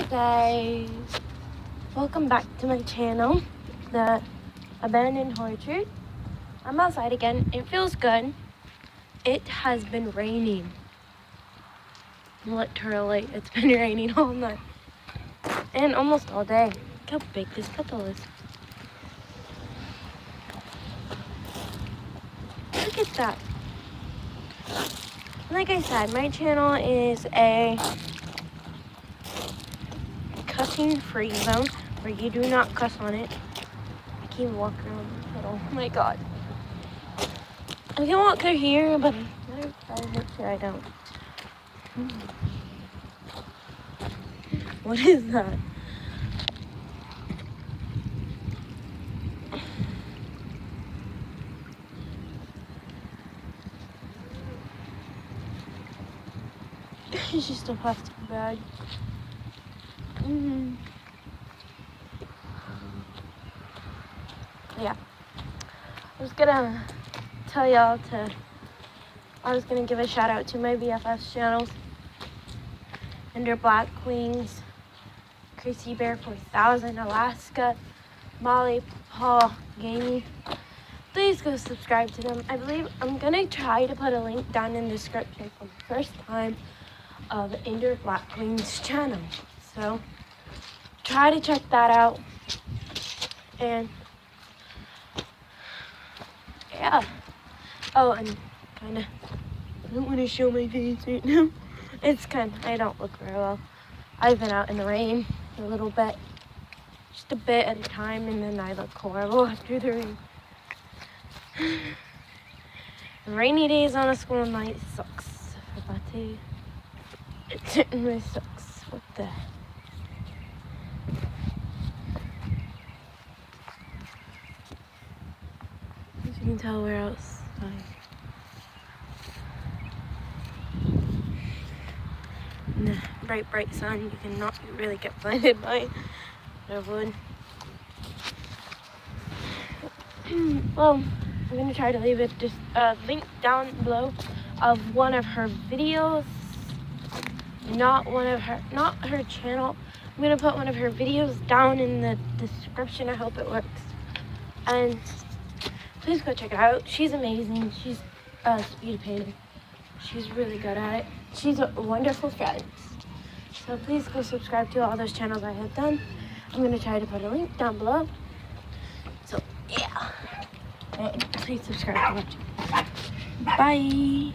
Hey guys, welcome back to my channel, The Abandoned Orchard. I'm outside again. It feels good. It has been raining. Literally, it's been raining all night and almost all day. Look how big this petal is. Look at that. Like I said, my channel is a cussing free zone where you do not cuss on it. I keep walking around the puddle. Oh my god. I can walk through here, but I gotta make sure I don't. What is that? It's just a plastic bag. Yeah. I was gonna tell y'all I was gonna give a shout out to my BFF's channels. Under BLACKWINGS, Crazy Bear 4000, Alaska, Molly, Paul, Gamey. Please go subscribe to them. I believe I'm gonna try to put a link down in the description for the first time of Under BLACKWINGS channel. So try to check that out. And yeah. Oh, and kinda I don't wanna show my face right now. It's I don't look very well. I've been out in the rain a little bit. Just a bit at a time, and then I look horrible after the rain. Rainy days on a school night sucks. It certainly sucks. What the? As you can tell, we're outside. In the bright sun, you cannot really get blinded by it. I would. Well, I'm gonna try to leave it just a link down below of one of her videos. Not her channel. I'm gonna put one of her videos down in the description. I hope it works. And please go check it out. She's amazing. She's a speed painter. She's really good at it. She's a wonderful friend. So please go subscribe to all those channels I have done. I'm gonna try to put a link down below. So yeah. And please subscribe to watch. Bye.